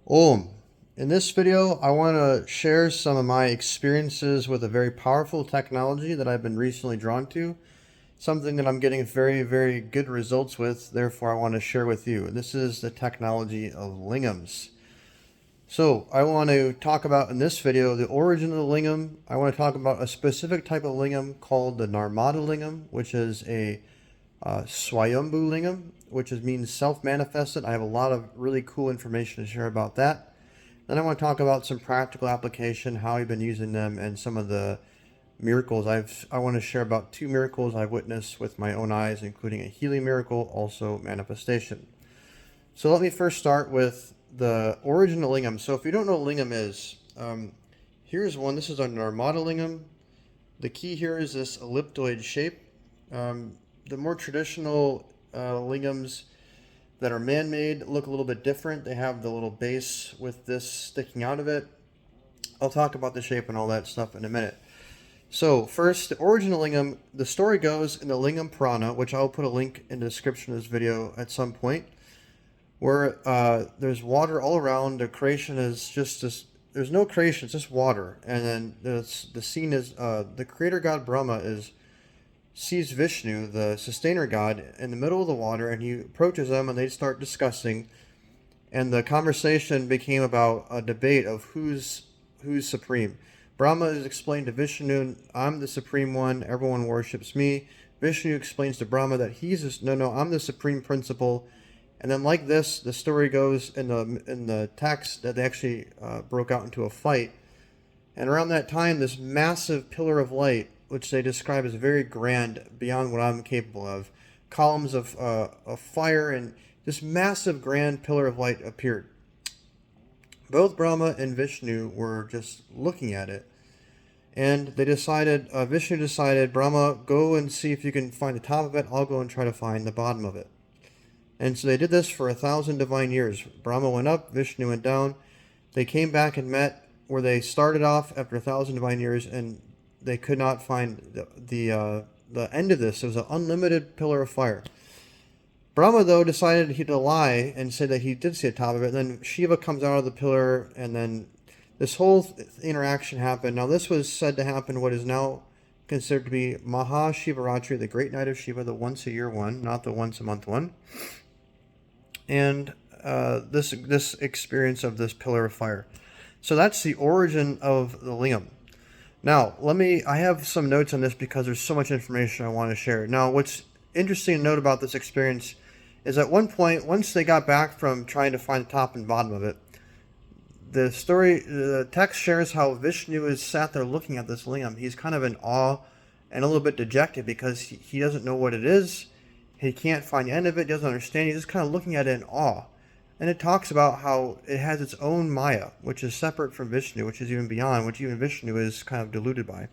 Om. In this video, I want to share some of my experiences with a very powerful technology that I've been recently drawn to, something that I'm getting very, very good results with, therefore I want to share with you. This is the technology of Lingams. So, I want to talk about in this video the origin of the Lingam. I want to talk about a specific type of Lingam called the Narmada Lingam, which is a Swayambhu Lingam, which means self-manifested. I have a lot of really cool information to share about that. Then I want to talk about some practical application, how I've been using them, and some of the miracles. I want to share about 2 miracles I've witnessed with my own eyes, including a healing miracle, also manifestation. So let me first start with the origin of Lingam. So if you don't know what Lingam is, here's one. This is a Narmada Lingam. The key here is this ellipsoid shape. The more traditional Lingams that are man-made look a little bit different. They have the little base with this sticking out of it. I'll talk about the shape and all that stuff in a minute. So first, the origin of Lingam. The story goes in the Lingam Purana, which I'll put a link in the description of this video at some point, where there's water all around. The creation is just this. There's no creation, it's just water. And then the scene is the creator god Brahma sees Vishnu, the sustainer god, in the middle of the water, and he approaches them and they start discussing, and the conversation became about a debate of who's supreme. Brahma is explained to Vishnu, I'm the supreme one, everyone worships me. Vishnu explains to Brahma that I'm the supreme principle. And then like this, the story goes in the text that they actually broke out into a fight. And around that time, this massive pillar of light, which they describe as very grand, beyond what I'm capable of, columns of fire, and this massive grand pillar of light appeared. Both Brahma and Vishnu were just looking at it, and they decided, Vishnu decided, Brahma, go and see if you can find the top of it, I'll go and try to find the bottom of it. And so they did this for 1,000 divine years. Brahma went up, Vishnu went down. They came back and met where they started off after 1,000 divine years, and they could not find the end of this. It was an unlimited pillar of fire. Brahma, though, decided to lie and said that he did see the top of it. And then Shiva comes out of the pillar, and then this whole interaction happened. Now, this was said to happen what is now considered to be Maha Shivaratri, the great night of Shiva, the once-a-year one, not the once-a-month one. And this experience of this pillar of fire. So that's the origin of the Lingam. Now, I have some notes on this because there's so much information I want to share. Now, what's interesting to note about this experience is at one point, once they got back from trying to find the top and bottom of it, the text shares how Vishnu is sat there looking at this Lingam. He's kind of in awe and a little bit dejected because he doesn't know what it is. He can't find the end of it, doesn't understand. He's just kind of looking at it in awe. And it talks about how it has its own Maya, which is separate from Vishnu, which is even beyond, which even Vishnu is kind of deluded by.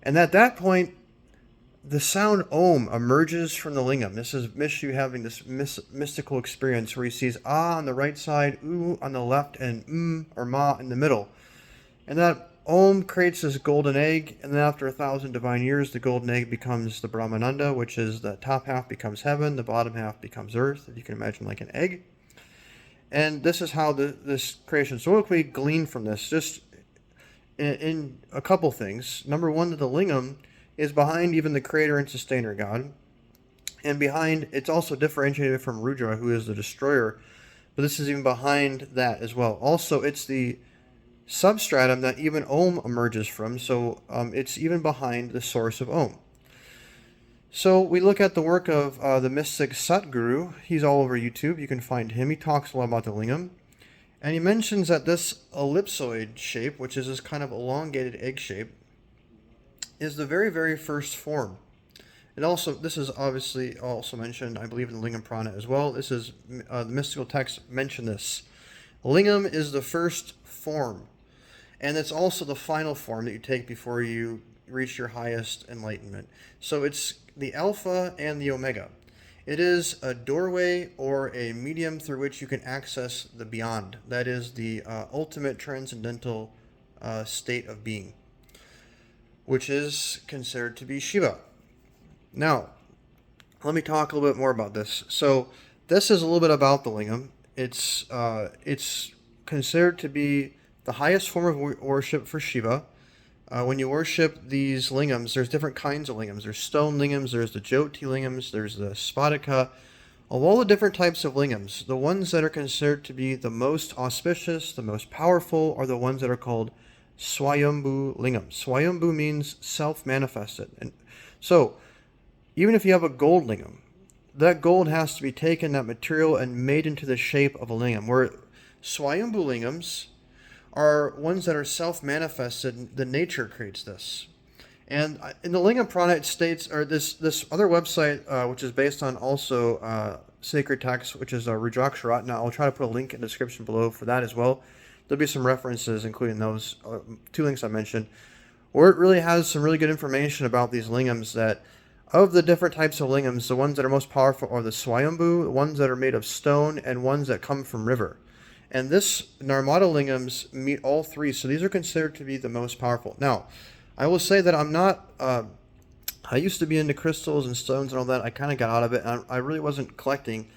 And at that point, the sound Om emerges from the Lingam. This is Vishnu having this mystical experience where he sees Ah on the right side, U on the left, and or Ma in the middle. And that Om creates this golden egg, and then after 1,000 divine years, the golden egg becomes the Brahmananda, which is the top half becomes heaven, the bottom half becomes earth, if you can imagine like an egg. And this is how this creation. So what can we glean from this? Just in a couple things. Number one, that the Lingam is behind even the creator and sustainer God. And behind, it's also differentiated from Rudra, who is the destroyer. But this is even behind that as well. Also, it's the substratum that even Om emerges from. So it's even behind the source of Om. So we look at the work of the mystic Satguru. He's all over YouTube. You can find him. He talks a lot about the Lingam. And he mentions that this ellipsoid shape, which is this kind of elongated egg shape, is the very, very first form. This is obviously also mentioned, I believe, in the Lingam Purana as well. This is, the mystical texts mention this. Lingam is the first form. And it's also the final form that you take before you reach your highest enlightenment. So it's the Alpha and the Omega. It is a doorway or a medium through which you can access the beyond. That is the ultimate transcendental state of being, which is considered to be Shiva. Now, let me talk a little bit more about this. So this is a little bit about the Lingam. It's considered to be the highest form of worship for Shiva. When you worship these lingams, there's different kinds of lingams. There's stone lingams, there's the Jyoti lingams, there's the Spadika. Of all the different types of lingams, the ones that are considered to be the most auspicious, the most powerful, are the ones that are called Swayambhu lingams. Swayambhu means self-manifested. And so, even if you have a gold lingam, that gold has to be taken, that material, and made into the shape of a lingam. Where Swayambhu lingams are ones that are self-manifested, the nature creates this. And in the Lingam Purana, it states, or this other website, which is based on also sacred texts, which is Rudraksharatna. I'll try to put a link in the description below for that as well. There'll be some references, including those two links I mentioned, where it really has some really good information about these lingams. That of the different types of lingams, the ones that are most powerful are the Swayambhu, the ones that are made of stone, and ones that come from river. And this Narmada lingams meet all three, so these are considered to be the most powerful. Now, I will say that I'm not, I used to be into crystals and stones and all that. I kind of got out of it, and I really wasn't collecting.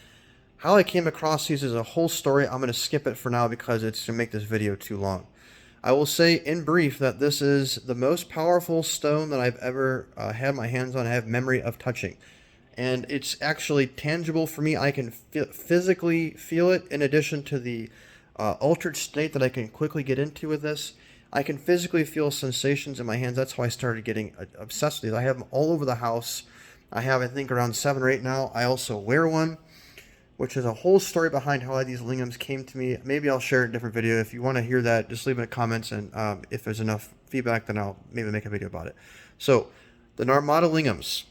How I came across these is a whole story. I'm going to skip it for now because it's going to make this video too long. I will say in brief that this is the most powerful stone that I've ever had my hands on. I have memory of touching. And it's actually tangible for me. I can physically feel it, in addition to the altered state that I can quickly get into with this. I can physically feel sensations in my hands. That's how I started getting obsessed with these. I have them all over the house. I have, I think, around 7 or 8 now. I also wear one, which is a whole story behind how these lingams came to me. Maybe I'll share a different video. If you want to hear that, just leave it in the comments, and if there's enough feedback, then I'll maybe make a video about it. So, the Narmada lingams.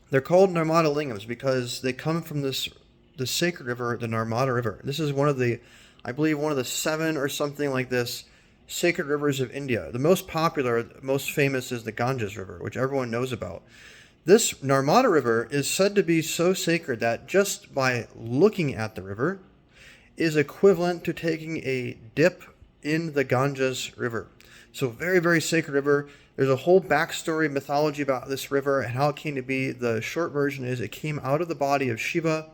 They're called Narmada lingams because they come from the sacred river, the Narmada River. This is one of the, I believe, one of the 7 or something like this sacred rivers of India. The most popular, most famous is the Ganges River, which everyone knows about. This Narmada River is said to be so sacred that just by looking at the river is equivalent to taking a dip in the Ganges River. So very, very sacred river. There's a whole backstory, mythology about this river and how it came to be. The short version is it came out of the body of Shiva.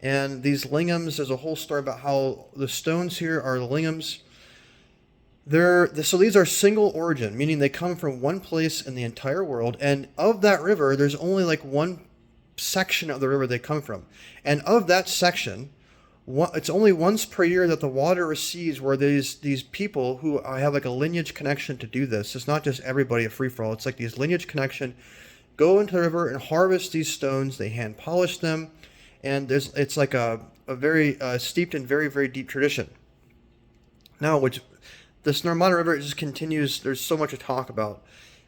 And these lingams, there's a whole story about how the stones here are the lingams. So these are single origin, meaning they come from one place in the entire world. And of that river, there's only like one section of the river they come from. And of that section, it's only once per year that the water recedes, where these people who have like a lineage connection to do this. It's not just everybody a free-for-all. It's like these lineage connection go into the river and harvest these stones. They hand polish them. And it's like a very steeped in very, very deep tradition. Now, this Narmada River just continues. There's so much to talk about.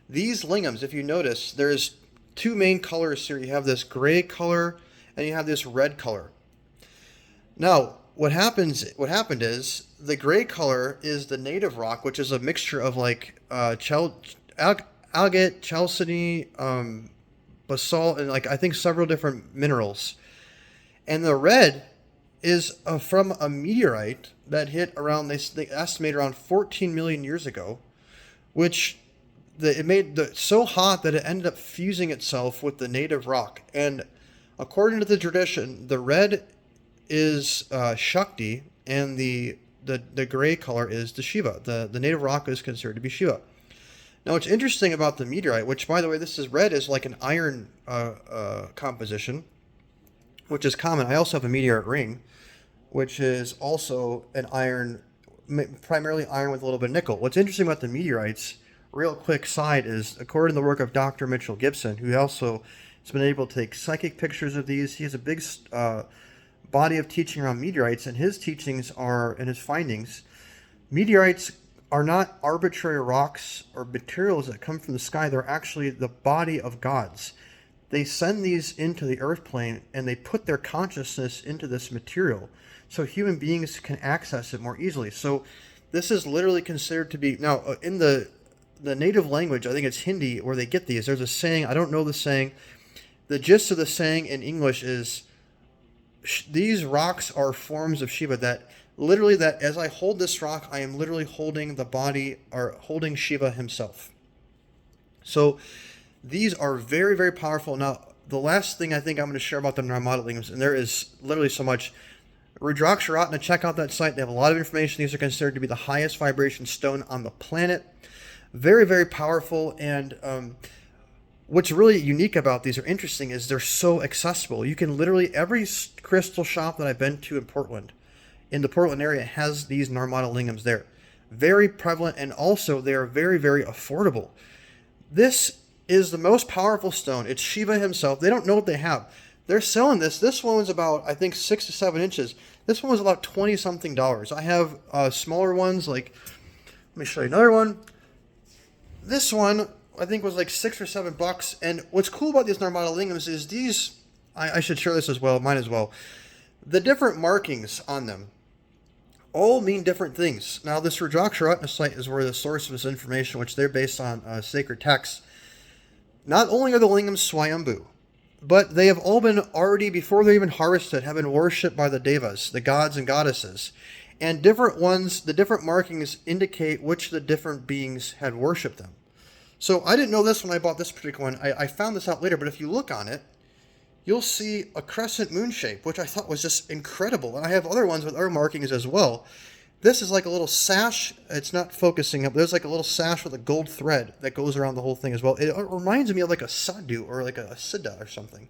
These lingams, if you notice, there's 2 main colors here. You have this gray color and you have this red color. Now, what happened is the gray color is the native rock, which is a mixture of like agate, chalcedony, basalt, and like I think several different minerals. And the red is from a meteorite that hit around, they estimate around 14 million years ago, which it made so hot that it ended up fusing itself with the native rock. And according to the tradition, the red is Shakti, and the gray color is the Shiva. The native rock is considered to be Shiva. Now, what's interesting about the meteorite, which, by the way, this is red, is like an iron composition, which is common. I also have a meteorite ring, which is also an iron, primarily iron with a little bit of nickel. What's interesting about the meteorites, real quick side, is according to the work of Dr. Mitchell Gibson, who also has been able to take psychic pictures of these. He has a big body of teaching around meteorites, and his teachings are, and his findings, meteorites are not arbitrary rocks or materials that come from the sky. They're actually the body of gods. They send these into the earth plane, and they put their consciousness into this material so human beings can access it more easily. So this is literally considered to be, now in the native language, I think it's Hindi, where they get these. There's a saying, I don't know the saying. The gist of the saying in English is, these rocks are forms of Shiva, that literally, that as I hold this rock, I am literally holding the body, or holding Shiva himself. So these are very, very powerful. Now, the last thing I think I'm going to share about the Narmada lingams, and there is literally so much. Rudraksharatna, check out that site. They have a lot of information. These are considered to be the highest vibration stone on the planet. Very, very powerful. And what's really unique about these or interesting is they're so accessible. You can literally, every crystal shop that I've been to in the Portland area has these Narmada Lingams there. Very prevalent, and also they're very, very affordable. This is the most powerful stone. It's Shiva himself. They don't know what they have. They're selling this. This one was about, I think, 6 to 7 inches. This one was about $20-something. I have smaller ones, like, let me show you another one. This one, I think, was like $6 or $7. And what's cool about these Narmada Lingams is these, I should share this as well, mine as well. The different markings on them all mean different things. Now, this Rudraksharatna site is where the source of this information, which they're based on sacred texts. Not only are the Lingams Swayambhu, but they have all been already, before they're even harvested, have been worshipped by the devas, the gods and goddesses. And different ones, the different markings indicate which of the different beings had worshipped them. So I didn't know this when I bought this particular one. I found this out later, but if you look on it, you'll see a crescent moon shape, which I thought was just incredible. And I have other ones with other markings as well. This is like a little sash. It's not focusing up. There's like a little sash with a gold thread that goes around the whole thing as well. It reminds me of like a sadhu or like a siddha or something.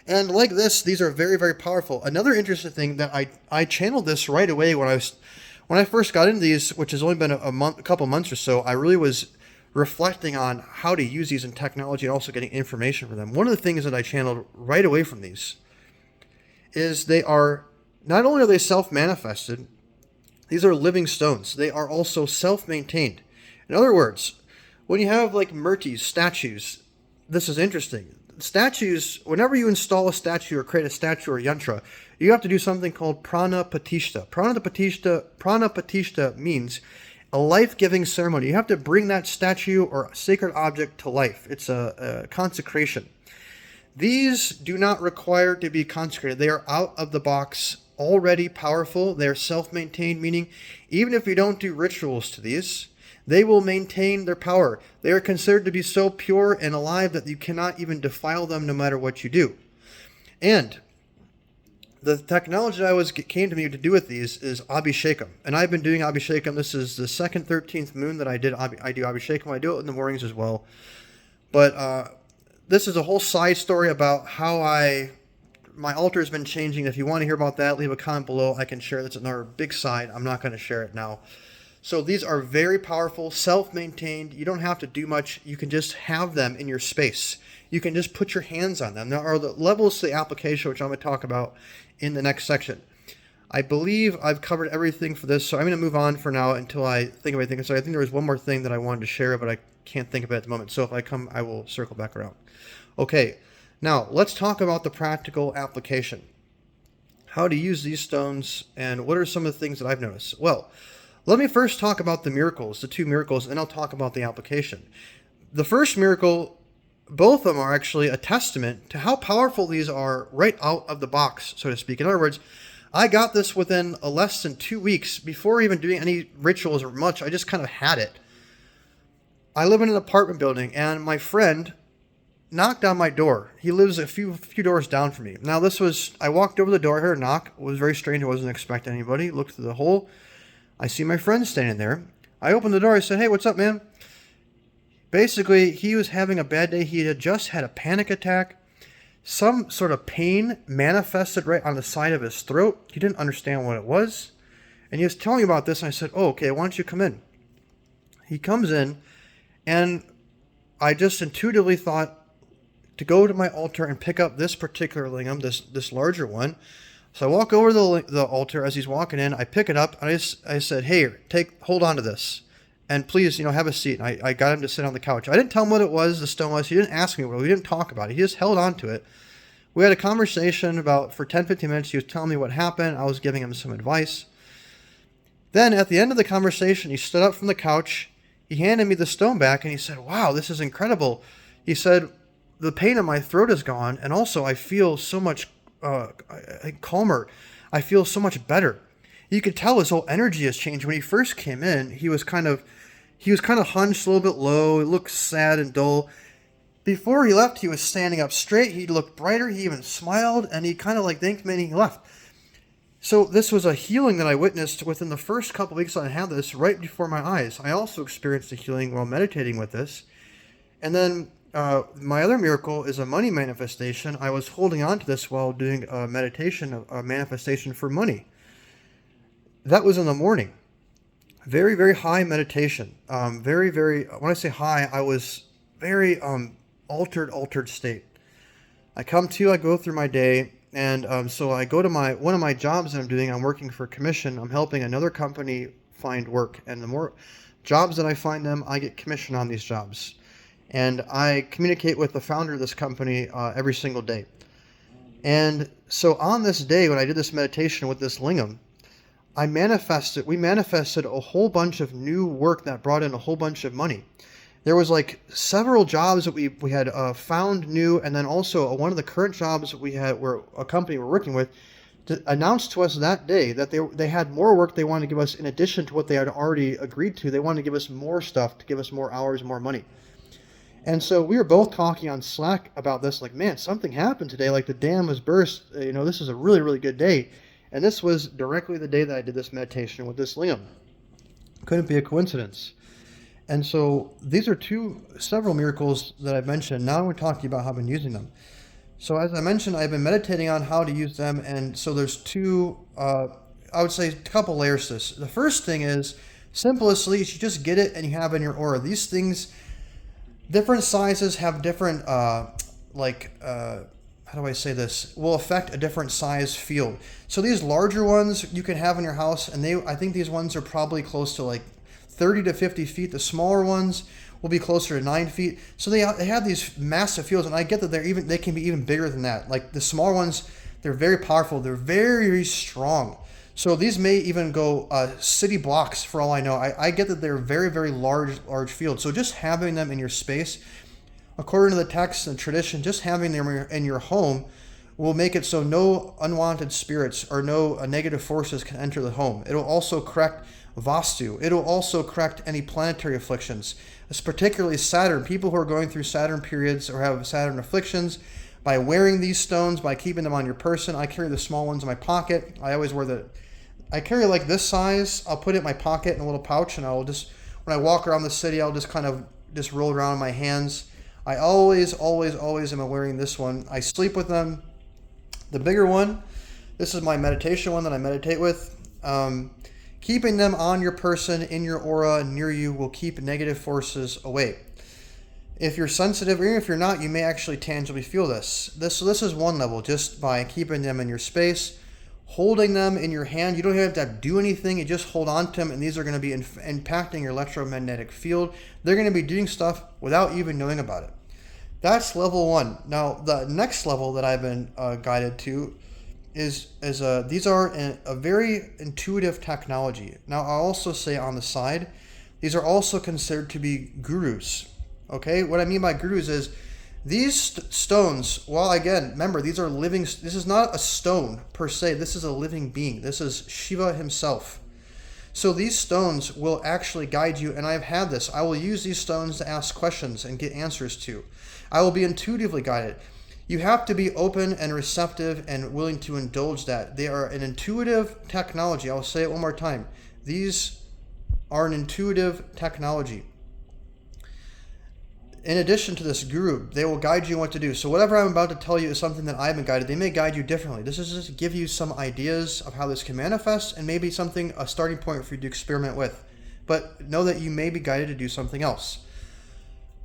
And like this, these are very, very powerful. Another interesting thing that I channeled this right away when I first got into these, which has only been a couple months or so. I really was reflecting on how to use these in technology and also getting information from them. One of the things that I channeled right away from these is they are, not only are they self-manifested, these are living stones. They are also self-maintained. In other words, when you have like murtis, statues, this is interesting. Statues, whenever you install a statue or create a statue or yantra, you have to do something called prana patishta. Prana patishta means a life-giving ceremony. You have to bring that statue or sacred object to life. It's a consecration. These do not require to be consecrated. They are out of the box, already powerful. They are self-maintained, meaning even if you don't do rituals to these, they will maintain their power. They are considered to be so pure and alive that you cannot even defile them no matter what you do. And the technology that came to me to do with these is Abhishekam. And I've been doing Abhishekam. This is the second 13th moon that I do Abhishekam. I do it in the mornings as well. But this is a whole side story about how my altar has been changing. If you want to hear about that, leave a comment below. I can share. That's another big side. I'm not going to share it now. So these are very powerful, self-maintained. You don't have to do much. You can just have them in your space. You can just put your hands on them. There are the levels to the application, which I'm going to talk about in the next section. I believe I've covered everything for this, so I'm going to move on for now until I think of anything. So I think there was one more thing that I wanted to share, but I can't think of it at the moment. So if I come, I will circle back around. Okay, now let's talk about the practical application. How to use these stones, and what are some of the things that I've noticed? Well, let me first talk about the miracles, the two miracles, and I'll talk about the application. The first miracle, both of them are actually a testament to how powerful these are right out of the box, so to speak. In other words, I got this within less than 2 weeks before even doing any rituals or much. I just kind of had it. I live in an apartment building, and my friend knocked on my door. He lives a few doors down from me. Now, I walked over the door, I heard a knock. It was very strange. I wasn't expecting anybody. Looked through the hole. I see my friend standing there. I opened the door. I said, "Hey, what's up, man?" Basically, he was having a bad day. He had just had a panic attack. Some sort of pain manifested right on the side of his throat. He didn't understand what it was. And he was telling me about this, and I said, "Oh, okay, why don't you come in?" He comes in, and I just intuitively thought to go to my altar and pick up this particular lingam, this larger one. So I walk over to the altar as he's walking in. I pick it up, and I said, "Hey, hold on to this. And please, have a seat." And I got him to sit on the couch. I didn't tell him what it was, the stone was. He didn't ask me what it was. We didn't talk about it. He just held on to it. We had a conversation for 10, 15 minutes. He was telling me what happened. I was giving him some advice. Then at the end of the conversation, he stood up from the couch. He handed me the stone back, and he said, "Wow, this is incredible." He said, "The pain in my throat is gone, and also I feel so much calmer. I feel so much better." You could tell his whole energy has changed. When he first came in, he was kind of hunched a little bit low. He looked sad and dull. Before he left, he was standing up straight. He looked brighter. He even smiled, and he kind of thanked me, and he left. So this was a healing that I witnessed within the first couple weeks I had this right before my eyes. I also experienced a healing while meditating with this. And then my other miracle is a money manifestation. I was holding on to this while doing a meditation, a manifestation for money. That was in the morning. Very, very high meditation. Very, very, when I say high, I was very altered state. I come to, I go through my day, and so I go to one of my jobs that I'm doing. I'm working for commission. I'm helping another company find work, and the more jobs that I find them, I get commission on these jobs. And I communicate with the founder of this company every single day. And so on this day, when I did this meditation with this Lingam, we manifested a whole bunch of new work that brought in a whole bunch of money. There was like several jobs that we had found new, and then also one of the current jobs that we had, where a company we're working with, announced to us that day that they had more work they wanted to give us in addition to what they had already agreed to. They wanted to give us more stuff, to give us more hours, more money. And so we were both talking on Slack about this, like, man, something happened today, like the dam was burst. This is a really, really good day. And this was directly the day that I did this meditation with this Lingam. Couldn't be a coincidence. And so these are several miracles that I've mentioned. Now we're talking about how I've been using them. So as I mentioned, I've been meditating on how to use them. And so there's I would say a couple layers to this. The first thing is, simplestly, you just get it and you have it in your aura. These things, different sizes have different, how do I say this, will affect a different size field. So these larger ones you can have in your house, and I think these ones are probably close to like 30 to 50 feet. The smaller ones will be closer to 9 feet. So they have these massive fields, and I get that they can be even bigger than that. Like the smaller ones, they're very powerful. They're very, very strong. So these may even go city blocks for all I know. I get that they're very, very large fields. So just having them in your space, according to the text and tradition, just having them in your home will make it so no unwanted spirits or no negative forces can enter the home. It'll also correct Vastu. It'll also correct any planetary afflictions, particularly Saturn. People who are going through Saturn periods or have Saturn afflictions, by wearing these stones, by keeping them on your person. I carry the small ones in my pocket. I always wear I carry like this size. I'll put it in my pocket in a little pouch, and I'll just, when I walk around the city, I'll just kind of just roll around in my hands. I always am wearing this one. I sleep with them. The bigger one, this is my meditation one that I meditate with. Keeping them on your person, in your aura, near you, will keep negative forces away. If you're sensitive, or even if you're not, you may actually tangibly feel this. So this is one level, just by keeping them in your space, holding them in your hand. You don't have to do anything. You just hold on to them, and these are going to be impacting your electromagnetic field. They're going to be doing stuff without you even knowing about it. That's level one. Now, the next level that I've been guided to is these are a very intuitive technology. Now, I'll also say on the side, these are also considered to be gurus. Okay, what I mean by gurus is these stones, well, again, remember, these are living, this is not a stone per se, this is a living being. This is Shiva himself. So these stones will actually guide you, and I've had this. I will use these stones to ask questions and get answers to. I will be intuitively guided. You have to be open and receptive and willing to indulge that. They are an intuitive technology. I'll say it one more time. These are an intuitive technology. In addition to this guru, they will guide you what to do. So whatever I'm about to tell you is something that I've been guided. They may guide you differently. This is just to give you some ideas of how this can manifest, and maybe a starting point for you to experiment with. But know that you may be guided to do something else.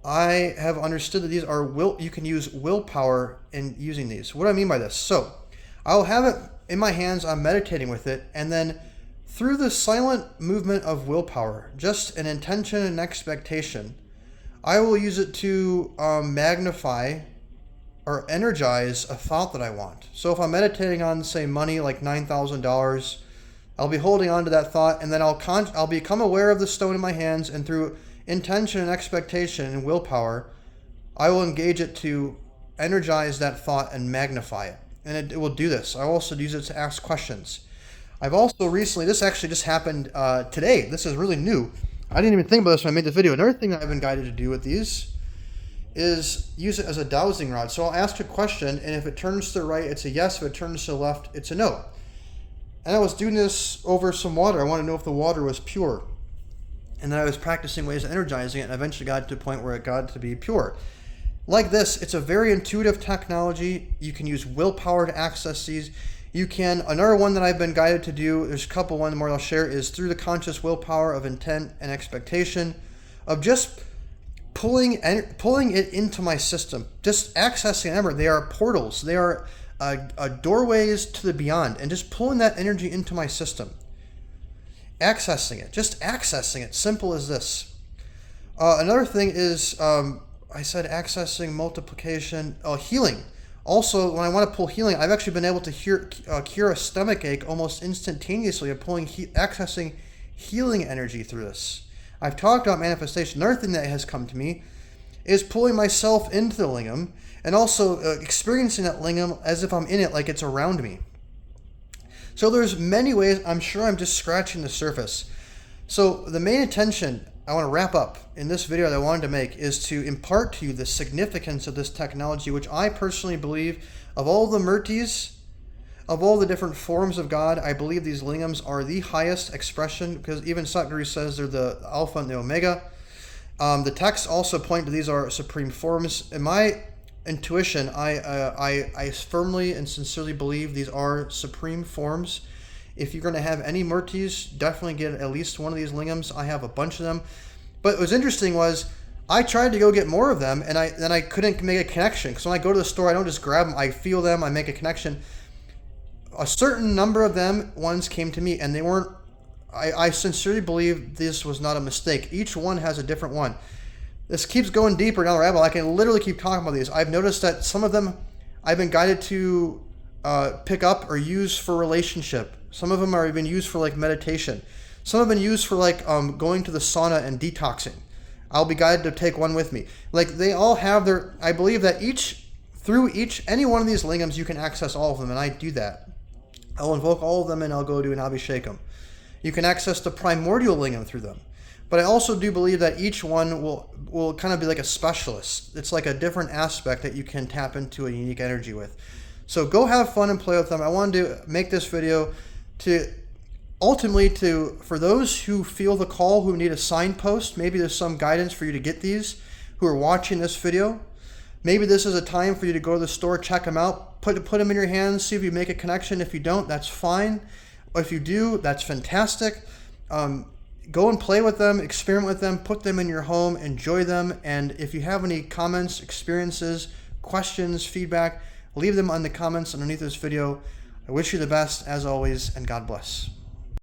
I have understood that these are you can use willpower in using these. What do I mean by this? So I'll have it in my hands, I'm meditating with it, and then through the silent movement of willpower, just an intention and expectation, I will use it to magnify or energize a thought that I want. So if I'm meditating on, say, money, like $9,000, I'll be holding on to that thought, and then I'll become aware of the stone in my hands, and through intention and expectation and willpower, I will engage it to energize that thought and magnify it. And it will do this. I also use it to ask questions. I've also recently, this actually just happened today. This is really new. I didn't even think about this when I made the video. Another thing I've been guided to do with these is use it as a dowsing rod. So I'll ask a question, and if it turns to the right, it's a yes. If it turns to the left, it's a no. And I was doing this over some water. I wanted to know if the water was pure. And then I was practicing ways of energizing it, and eventually got to a point where it got to be pure. Like this, it's a very intuitive technology. You can use willpower to access these. You can, another one that I've been guided to do, there's a couple one more I'll share, is through the conscious willpower of intent and expectation, of just pulling it into my system, just accessing. Remember, they are portals. They are doorways to the beyond, and just pulling that energy into my system, accessing it, just accessing it. Simple as this. Another thing is, I said accessing, multiplication, healing. Also, when I want to pull healing, I've actually been able to cure a stomach ache almost instantaneously of accessing healing energy through this. I've talked about manifestation. Another thing that has come to me is pulling myself into the lingam and also experiencing that lingam as if I'm in it, like it's around me. So there's many ways. I'm sure I'm just scratching the surface. So the main intention I want to wrap up in this video that I wanted to make is to impart to you the significance of this technology, which I personally believe, of all the murtis, of all the different forms of God, I believe these lingams are the highest expression, because even Satguru says they're the Alpha and the Omega. The texts also point to these are supreme forms. In my intuition, I firmly and sincerely believe these are supreme forms. If you're going to have any murtis, definitely get at least one of these lingams. I have a bunch of them. But what was interesting was I tried to go get more of them, and I couldn't make a connection. Because when I go to the store, I don't just grab them. I feel them. I make a connection. A certain number of them, ones came to me, and they weren't. I sincerely believe this was not a mistake. Each one has a different one. This keeps going deeper down the rabbit hole. I can literally keep talking about these. I've noticed that some of them I've been guided to pick up or use for relationship. Some of them are even used for like meditation. Some have been used for like going to the sauna and detoxing. I'll be guided to take one with me. Like they all have their, I believe that through any one of these lingams, you can access all of them, and I do that. I'll invoke all of them and I'll go do an abhishekam. You can access the primordial lingam through them. But I also do believe that each one will kind of be like a specialist. It's like a different aspect that you can tap into a unique energy with. So go have fun and play with them. I wanted to make this video to ultimately for those who feel the call, who need a signpost. Maybe there's some guidance for you to get these, who are watching this video. Maybe this is a time for you to go to the store, check them out, put them in your hands, see if you make a connection. If you don't, that's fine. If you do, that's fantastic. Go and play with them, experiment with them, put them in your home, enjoy them. And if you have any comments, experiences, questions, feedback, leave them on the comments underneath this video. I wish you the best as always, and God bless.